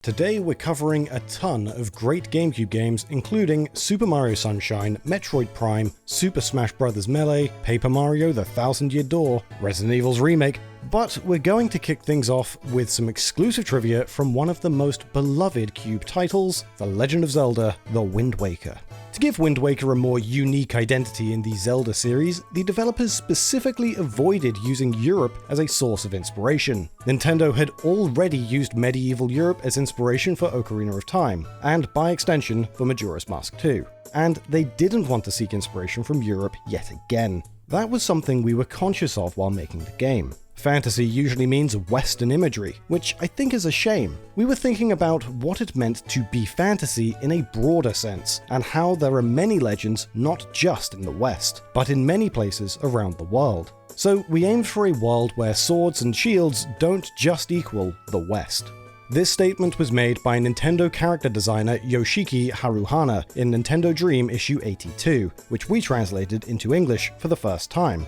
Today we're covering a ton of great GameCube games, including Super Mario Sunshine, Metroid Prime, Super Smash Bros. Melee, Paper Mario: The Thousand Year Door, Resident Evil's remake, but we're going to kick things off with some exclusive trivia from one of the most beloved Cube titles, The Legend of Zelda: The Wind Waker. To give Wind Waker a more unique identity in the Zelda series, the developers specifically avoided using Europe as a source of inspiration. Nintendo had already used medieval Europe as inspiration for Ocarina of Time, and by extension for Majora's Mask 2. And they didn't want to seek inspiration from Europe yet again. That was something we were conscious of while making the game. Fantasy usually means Western imagery, which I think is a shame. We were thinking about what it meant to be fantasy in a broader sense, and how there are many legends not just in the West, but in many places around the world. So we aimed for a world where swords and shields don't just equal the West. This statement was made by Nintendo character designer Yoshiki Haruhana in Nintendo Dream issue 82, which we translated into English for the first time.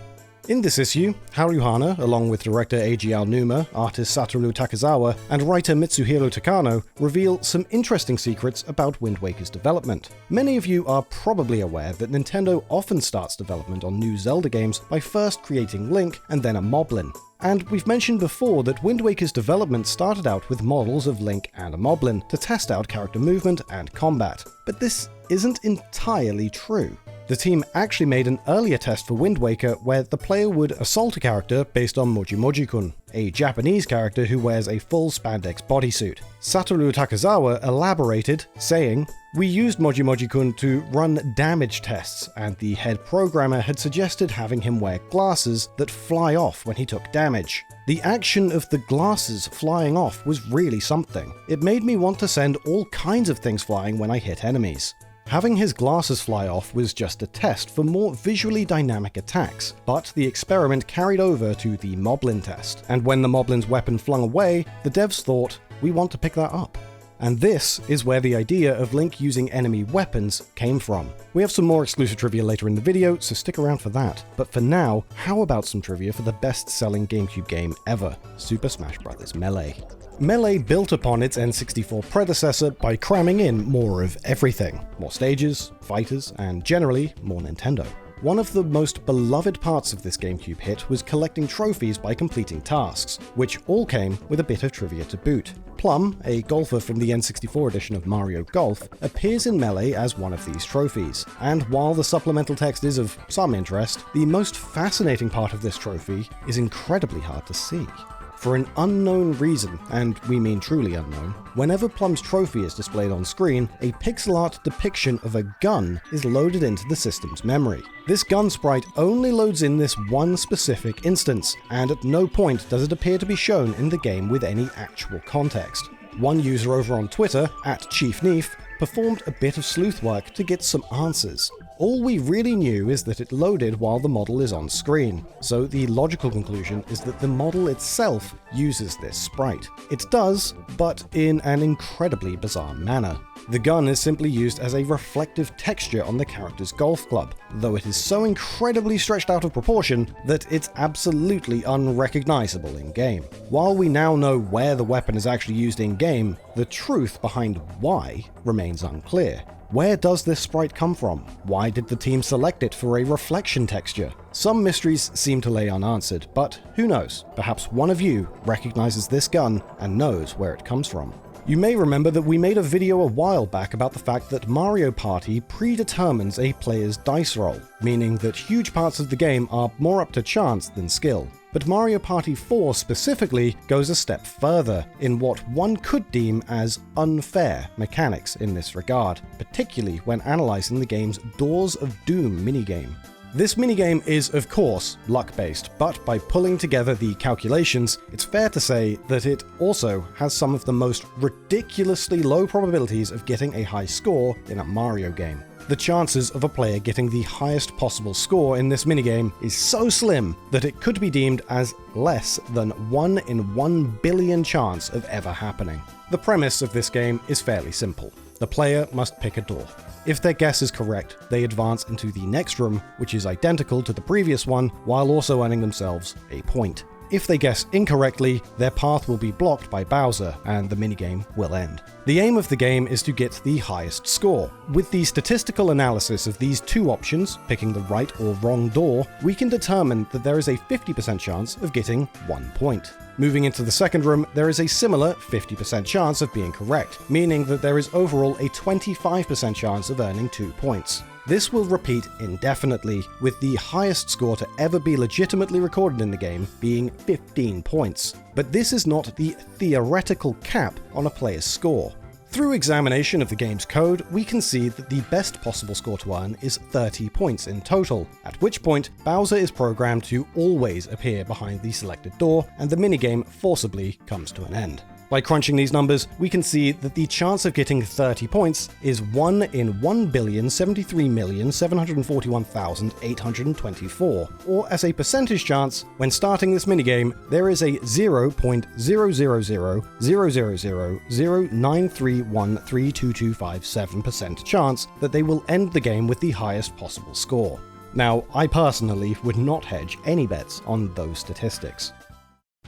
In this issue, Haruhana, along with director Eiji Aonuma, artist Satoru Takezawa, and writer Mitsuhiro Takano, reveal some interesting secrets about Wind Waker's development. Many of you are probably aware that Nintendo often starts development on new Zelda games by first creating Link and then a Moblin. And we've mentioned before that Wind Waker's development started out with models of Link and a Moblin to test out character movement and combat. But this isn't entirely true. The team actually made an earlier test for Wind Waker where the player would assault a character based on Moji-Moji-kun, a Japanese character who wears a full spandex bodysuit. Satoru Takezawa elaborated, saying, "We used Moji-Moji-kun to run damage tests, and the head programmer had suggested having him wear glasses that fly off when he took damage. The action of the glasses flying off was really something. It made me want to send all kinds of things flying when I hit enemies." Having his glasses fly off was just a test for more visually dynamic attacks, but the experiment carried over to the Moblin test, and when the Moblin's weapon flung away, the devs thought, we want to pick that up. And this is where the idea of Link using enemy weapons came from. We have some more exclusive trivia later in the video, so stick around for that. But for now, how about some trivia for the best-selling GameCube game ever, Super Smash Bros. Melee. Melee built upon its N64 predecessor by cramming in more of everything. More stages, fighters, and generally, more Nintendo. One of the most beloved parts of this GameCube hit was collecting trophies by completing tasks, which all came with a bit of trivia to boot. Plum, a golfer from the N64 edition of Mario Golf, appears in Melee as one of these trophies, and while the supplemental text is of some interest, the most fascinating part of this trophy is incredibly hard to see. For an unknown reason, and we mean truly unknown, whenever Plum's trophy is displayed on screen, a pixel art depiction of a gun is loaded into the system's memory. This gun sprite only loads in this one specific instance, and at no point does it appear to be shown in the game with any actual context. One user over on Twitter, @ChiefNeef, performed a bit of sleuth work to get some answers. All we really knew is that it loaded while the model is on screen, so the logical conclusion is that the model itself uses this sprite. It does, but in an incredibly bizarre manner. The gun is simply used as a reflective texture on the character's golf club, though it is so incredibly stretched out of proportion that it's absolutely unrecognizable in-game. While we now know where the weapon is actually used in-game, the truth behind why remains unclear. Where does this sprite come from? Why did the team select it for a reflection texture? Some mysteries seem to lay unanswered, but who knows? Perhaps one of you recognizes this gun and knows where it comes from. You may remember that we made a video a while back about the fact that Mario Party predetermines a player's dice roll, meaning that huge parts of the game are more up to chance than skill. But Mario Party 4 specifically goes a step further in what one could deem as unfair mechanics in this regard, particularly when analyzing the game's Doors of Doom minigame. This minigame is, of course, luck-based, but by pulling together the calculations, it's fair to say that it also has some of the most ridiculously low probabilities of getting a high score in a Mario game. The chances of a player getting the highest possible score in this minigame is so slim that it could be deemed as less than 1 in 1 billion chance of ever happening. The premise of this game is fairly simple. The player must pick a door. If their guess is correct, they advance into the next room, which is identical to the previous one, while also earning themselves a point. if they guess incorrectly, their path will be blocked by Bowser, and the minigame will end. The aim of the game is to get the highest score. With the statistical analysis of these two options, picking the right or wrong door, we can determine that there is a 50% chance of getting 1 point. Moving into the second room, there is a similar 50% chance of being correct, meaning that there is overall a 25% chance of earning 2 points. This will repeat indefinitely, with the highest score to ever be legitimately recorded in the game being 15 points. But this is not the theoretical cap on a player's score. Through examination of the game's code, we can see that the best possible score to earn is 30 points in total, at which point Bowser is programmed to always appear behind the selected door, and the minigame forcibly comes to an end. By crunching these numbers, we can see that the chance of getting 30 points is 1 in 1,073,741,824, or as a percentage chance, when starting this minigame, there is a 0.0000009313227% chance that they will end the game with the highest possible score. Now, I personally would not hedge any bets on those statistics.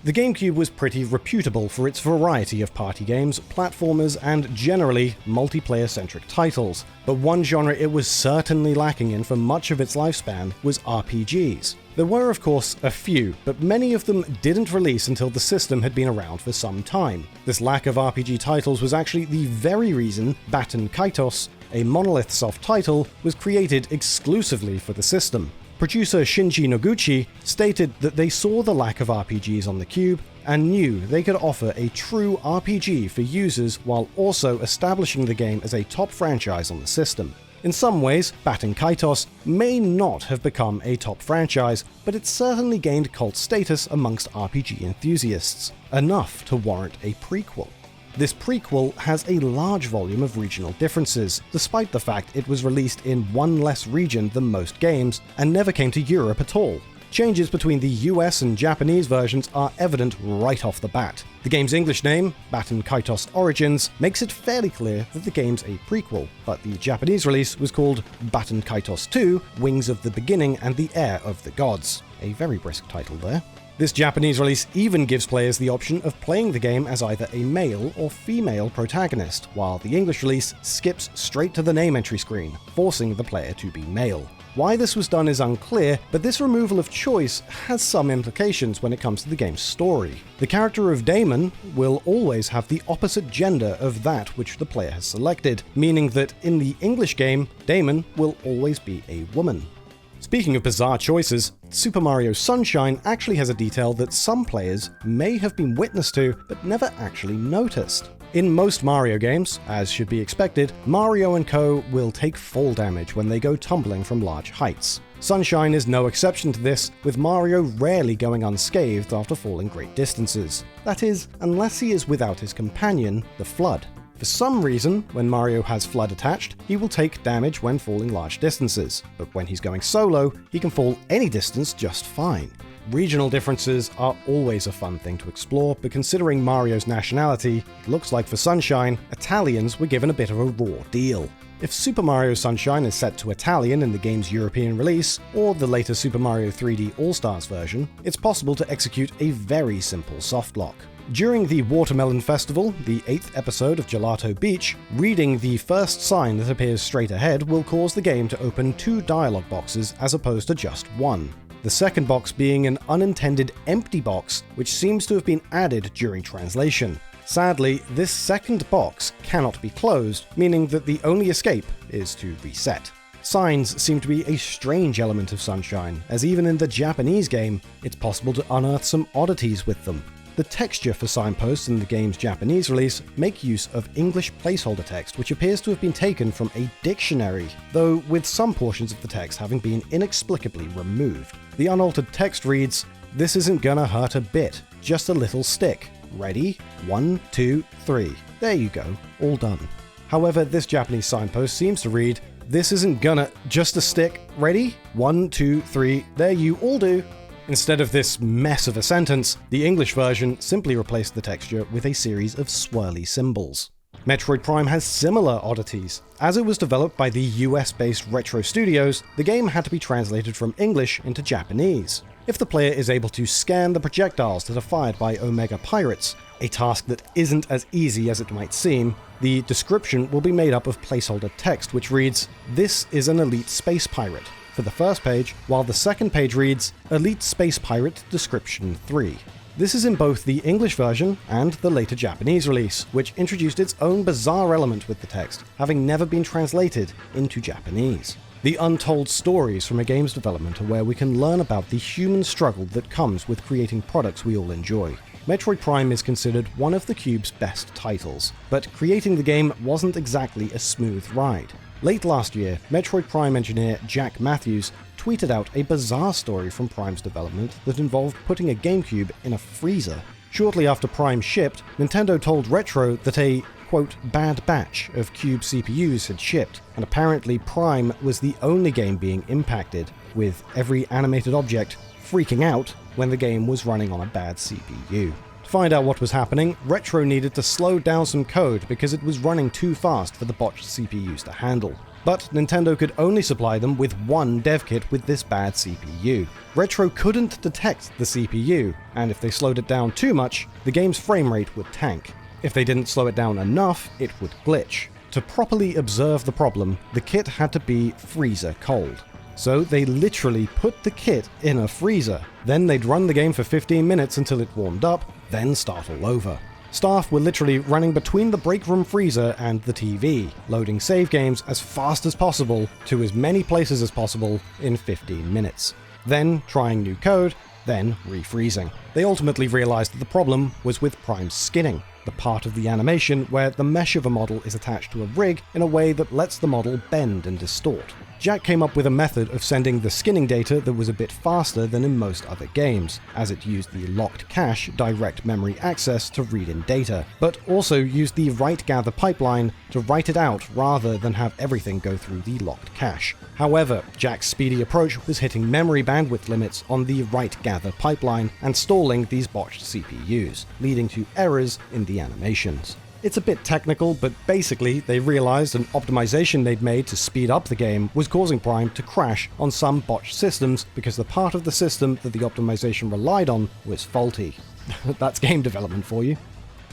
The GameCube was pretty reputable for its variety of party games, platformers, and generally multiplayer-centric titles, but one genre it was certainly lacking in for much of its lifespan was RPGs. There were of course a few, but many of them didn't release until the system had been around for some time. This lack of RPG titles was actually the very reason Baten Kaitos, a Monolith Soft title, was created exclusively for the system. Producer Shinji Noguchi stated that they saw the lack of RPGs on the Cube and knew they could offer a true RPG for users while also establishing the game as a top franchise on the system. In some ways, Baten Kaitos may not have become a top franchise, but it certainly gained cult status amongst RPG enthusiasts, enough to warrant a prequel. This prequel has a large volume of regional differences, despite the fact it was released in one less region than most games and never came to Europe at all. Changes between the US and Japanese versions are evident right off the bat. The game's English name, Baten Kaitos Origins, makes it fairly clear that the game's a prequel, but the Japanese release was called Baten Kaitos 2: Wings of the Beginning and the Heir of the Gods. A very brisk title there. This Japanese release even gives players the option of playing the game as either a male or female protagonist, while the English release skips straight to the name entry screen, forcing the player to be male. Why this was done is unclear, but this removal of choice has some implications when it comes to the game's story. The character of Damon will always have the opposite gender of that which the player has selected, meaning that in the English game, Damon will always be a woman. Speaking of bizarre choices, Super Mario Sunshine actually has a detail that some players may have been witness to, but never actually noticed. In most Mario games, as should be expected, Mario and co. will take fall damage when they go tumbling from large heights. Sunshine is no exception to this, with Mario rarely going unscathed after falling great distances. That is, unless he is without his companion, the Flood. For some reason, when Mario has Flood attached, he will take damage when falling large distances, but when he's going solo, he can fall any distance just fine. Regional differences are always a fun thing to explore, but considering Mario's nationality, it looks like for Sunshine, Italians were given a bit of a raw deal. If Super Mario Sunshine is set to Italian in the game's European release, or the later Super Mario 3D All-Stars version, it's possible to execute a very simple softlock. During the Watermelon Festival, the 8th episode of Gelato Beach, reading the first sign that appears straight ahead will cause the game to open 2 dialogue boxes as opposed to just 1. The second box being an unintended empty box, which seems to have been added during translation. Sadly, this second box cannot be closed, meaning that the only escape is to reset. Signs seem to be a strange element of Sunshine, as even in the Japanese game, it's possible to unearth some oddities with them. The texture for signposts in the game's Japanese release make use of English placeholder text, which appears to have been taken from a dictionary, though with some portions of the text having been inexplicably removed. The unaltered text reads, "This isn't gonna hurt a bit, just a little stick. Ready? 1, 2, 3. There you go, all done." However, this Japanese signpost seems to read, "This isn't gonna, just a stick. Ready? 1, 2, 3. There you all do." Instead of this mess of a sentence, the English version simply replaced the texture with a series of swirly symbols. Metroid Prime has similar oddities. As it was developed by the US-based Retro Studios, the game had to be translated from English into Japanese. if the player is able to scan the projectiles that are fired by Omega pirates, a task that isn't as easy as it might seem, the description will be made up of placeholder text which reads, "This is an elite space pirate," for the first page, while the second page reads, "Elite Space Pirate Description 3. This is in both the English version and the later Japanese release, which introduced its own bizarre element with the text, having never been translated into Japanese. The untold stories from a game's development are where we can learn about the human struggle that comes with creating products we all enjoy. Metroid Prime is considered one of the Cube's best titles, but creating the game wasn't exactly a smooth ride. Late last year, Metroid Prime engineer Jack Matthews tweeted out a bizarre story from Prime's development that involved putting a GameCube in a freezer. Shortly after Prime shipped, Nintendo told Retro that a, quote, bad batch of Cube CPUs had shipped, and apparently Prime was the only game being impacted, with every animated object freaking out when the game was running on a bad CPU. To find out what was happening, Retro needed to slow down some code because it was running too fast for the botched CPUs to handle. But Nintendo could only supply them with one dev kit with this bad CPU. Retro couldn't detect the CPU, and if they slowed it down too much, the game's frame rate would tank. If they didn't slow it down enough, it would glitch. To properly observe the problem, the kit had to be freezer cold. So they literally put the kit in a freezer. Then they'd run the game for 15 minutes until it warmed up, then start all over. Staff were literally running between the break room freezer and the TV, loading save games as fast as possible to as many places as possible in 15 minutes. Then trying new code, then refreezing. They ultimately realized that the problem was with Prime's skinning, the part of the animation where the mesh of a model is attached to a rig in a way that lets the model bend and distort. Jack came up with a method of sending the skinning data that was a bit faster than in most other games, as it used the locked cache direct memory access to read in data, but also used the write gather pipeline to write it out rather than have everything go through the locked cache. However, Jack's speedy approach was hitting memory bandwidth limits on the write gather pipeline and stalling these botched CPUs, leading to errors in the animations. It's a bit technical, but basically they realized an optimization they'd made to speed up the game was causing Prime to crash on some botched systems because the part of the system that the optimization relied on was faulty. That's game development for you.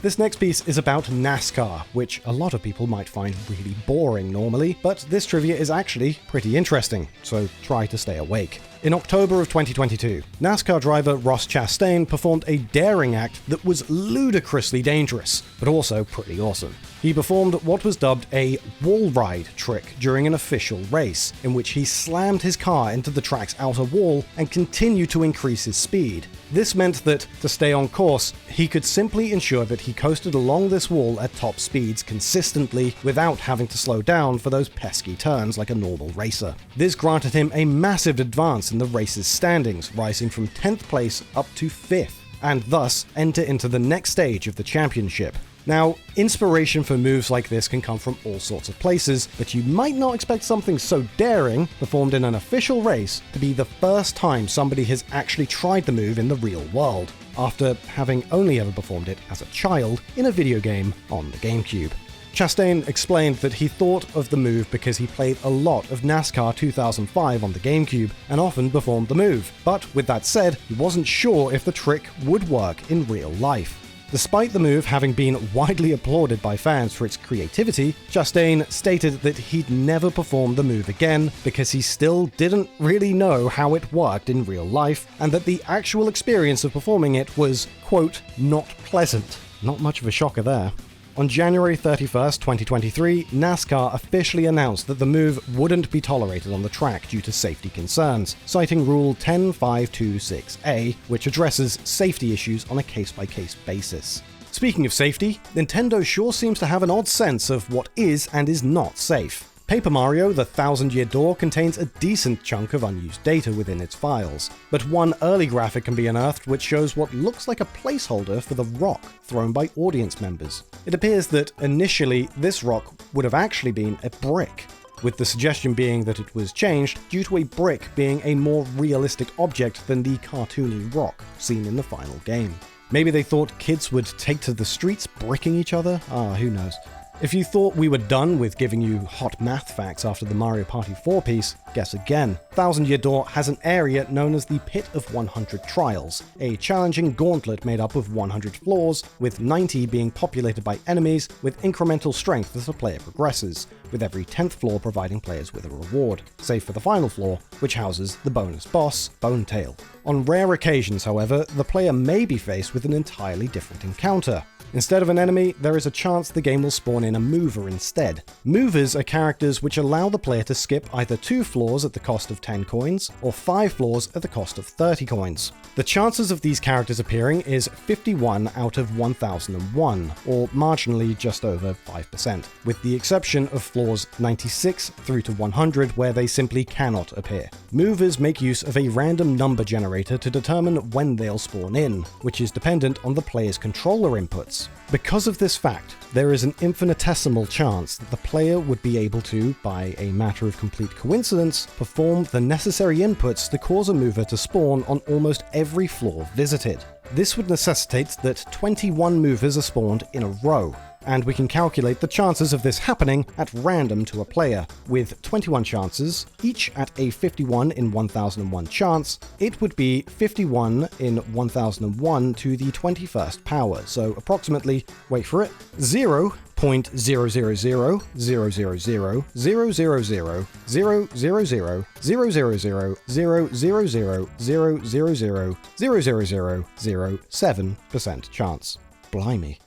This next piece is about NASCAR, which a lot of people might find really boring normally, but this trivia is actually pretty interesting, so try to stay awake. In October of 2022, NASCAR driver Ross Chastain performed a daring act that was ludicrously dangerous, but also pretty awesome. He performed what was dubbed a wall ride trick during an official race, in which he slammed his car into the track's outer wall and continued to increase his speed. This meant that, to stay on course, he could simply ensure that he coasted along this wall at top speeds consistently without having to slow down for those pesky turns like a normal racer. This granted him a massive advance in the race's standings, rising from 10th place up to 5th, and thus enter into the next stage of the championship. Now, inspiration for moves like this can come from all sorts of places, but you might not expect something so daring, performed in an official race, to be the first time somebody has actually tried the move in the real world, after having only ever performed it as a child in a video game on the GameCube. Chastain explained that he thought of the move because he played a lot of NASCAR 2005 on the GameCube and often performed the move, but with that said, he wasn't sure if the trick would work in real life. Despite the move having been widely applauded by fans for its creativity, Chastain stated that he'd never perform the move again because he still didn't really know how it worked in real life, and that the actual experience of performing it was, quote, not pleasant. Not much of a shocker there. On January 31st, 2023, NASCAR officially announced that the move wouldn't be tolerated on the track due to safety concerns, citing Rule 10526A, which addresses safety issues on a case-by-case basis. Speaking of safety, Nintendo sure seems to have an odd sense of what is and is not safe. Paper Mario: The Thousand-Year Door contains a decent chunk of unused data within its files, but one early graphic can be unearthed which shows what looks like a placeholder for the rock thrown by audience members. It appears that initially this rock would have actually been a brick, with the suggestion being that it was changed due to a brick being a more realistic object than the cartoony rock seen in the final game. Maybe they thought kids would take to the streets bricking each other? Who knows. If you thought we were done with giving you hot math facts after the Mario Party 4 piece, guess again. Thousand Year Door has an area known as the Pit of 100 Trials, a challenging gauntlet made up of 100 floors, with 90 being populated by enemies with incremental strength as the player progresses, with every 10th floor providing players with a reward, save for the final floor, which houses the bonus boss, Bonetail. On rare occasions, however, the player may be faced with an entirely different encounter. Instead of an enemy, there is a chance the game will spawn in a mover instead. Movers are characters which allow the player to skip either 2 floors at the cost of 10 coins, or 5 floors at the cost of 30 coins. The chances of these characters appearing is 51 out of 1001, or marginally just over 5%, with the exception of floors 96 through to 100 where they simply cannot appear. Movers make use of a random number generator to determine when they'll spawn in, which is dependent on the player's controller inputs. Because of this fact, there is an infinitesimal chance that the player would be able to, by a matter of complete coincidence, perform the necessary inputs to cause a mover to spawn on almost every floor visited. This would necessitate that 21 movers are spawned in a row, and we can calculate the chances of this happening at random to a player. With 21 chances, each at a 51 in 1001 chance, it would be 51 in 1001 to the 21st power, so approximately, wait for it, 0.0000000000000000007% chance. Blimey.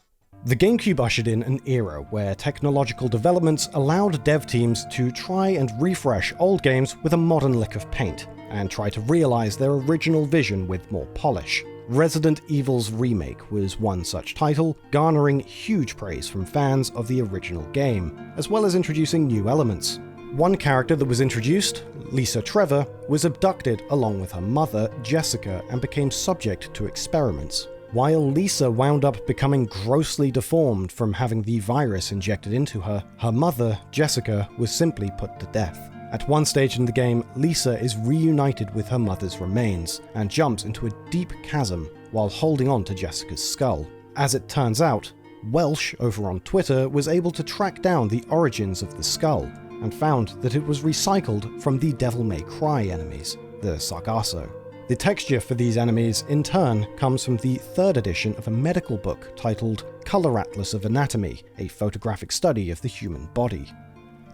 The GameCube ushered in an era where technological developments allowed dev teams to try and refresh old games with a modern lick of paint, and try to realize their original vision with more polish. Resident Evil's remake was one such title, garnering huge praise from fans of the original game, as well as introducing new elements. One character that was introduced, Lisa Trevor, was abducted along with her mother, Jessica, and became subject to experiments. While Lisa wound up becoming grossly deformed from having the virus injected into her, her mother, Jessica, was simply put to death. At one stage in the game, Lisa is reunited with her mother's remains, and jumps into a deep chasm while holding on to Jessica's skull. As it turns out, Welsh over on Twitter was able to track down the origins of the skull, and found that it was recycled from the Devil May Cry enemies, the Sargasso. The texture for these enemies, in turn, comes from the 3rd edition of a medical book titled Color Atlas of Anatomy, a photographic study of the human body.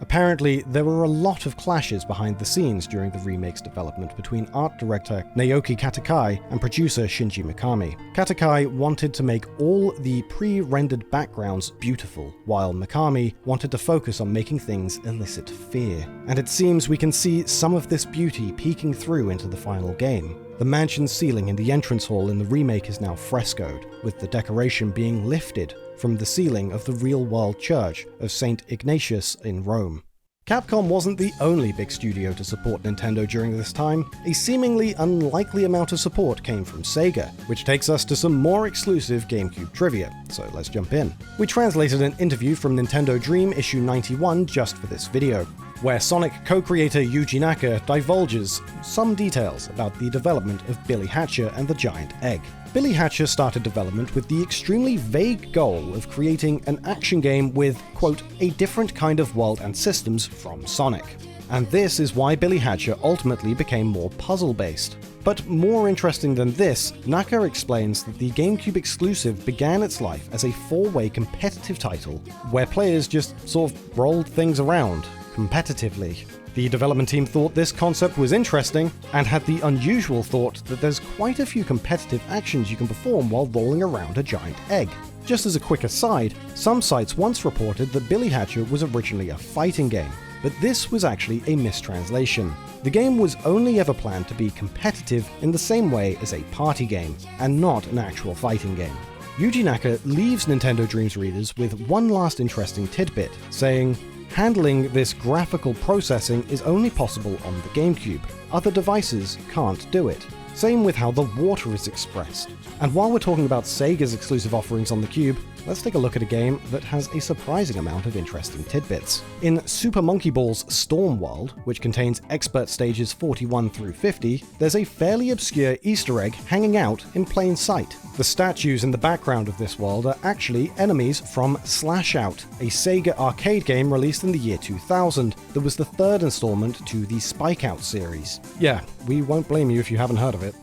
Apparently, there were a lot of clashes behind the scenes during the remake's development between art director Naoki Katakai and producer Shinji Mikami. Katakai wanted to make all the pre-rendered backgrounds beautiful, while Mikami wanted to focus on making things elicit fear. And it seems we can see some of this beauty peeking through into the final game. The mansion's ceiling in the entrance hall in the remake is now frescoed, with the decoration being lifted from the ceiling of the real-world church of St. Ignatius in Rome. Capcom wasn't the only big studio to support Nintendo during this time. A seemingly unlikely amount of support came from Sega, which takes us to some more exclusive GameCube trivia, so let's jump in. We translated an interview from Nintendo Dream issue 91 just for this video, where Sonic co-creator Yuji Naka divulges some details about the development of Billy Hatcher and the Giant Egg. Billy Hatcher started development with the extremely vague goal of creating an action game with, quote, a different kind of world and systems from Sonic. And this is why Billy Hatcher ultimately became more puzzle-based. But more interesting than this, Naka explains that the GameCube exclusive began its life as a 4-way competitive title, where players just sort of rolled things around competitively. The development team thought this concept was interesting, and had the unusual thought that there's quite a few competitive actions you can perform while rolling around a giant egg. Just as a quick aside, some sites once reported that Billy Hatcher was originally a fighting game, but this was actually a mistranslation. The game was only ever planned to be competitive in the same way as a party game, and not an actual fighting game. Yuji Naka leaves Nintendo Dream's readers with one last interesting tidbit, saying, handling this graphical processing is only possible on the GameCube. Other devices can't do it. Same with how the water is expressed. And while we're talking about Sega's exclusive offerings on the Cube, let's take a look at a game that has a surprising amount of interesting tidbits. In Super Monkey Ball's Storm World, which contains expert stages 41 through 50, there's a fairly obscure Easter egg hanging out in plain sight. The statues in the background of this world are actually enemies from Slash Out, a Sega arcade game released in the year 2000 that was the third installment to the Spike Out series. Yeah, we won't blame you if you haven't heard of it.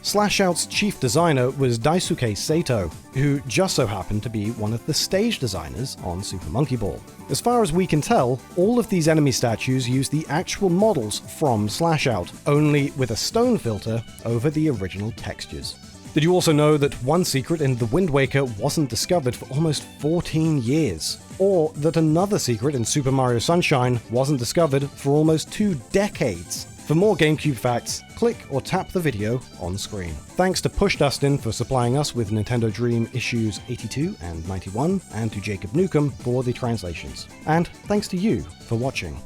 Slash Out's chief designer was Daisuke Sato, who just so happened to be one of the stage designers on Super Monkey Ball. As far as we can tell, all of these enemy statues use the actual models from Slash Out, only with a stone filter over the original textures. Did you also know that one secret in The Wind Waker wasn't discovered for almost 14 years? Or that another secret in Super Mario Sunshine wasn't discovered for almost 2 decades? For more GameCube facts, click or tap the video on screen. Thanks to PushDustIn for supplying us with Nintendo Dream issues 82 and 91, and to Jacob Newcomb for the translations. And thanks to you for watching.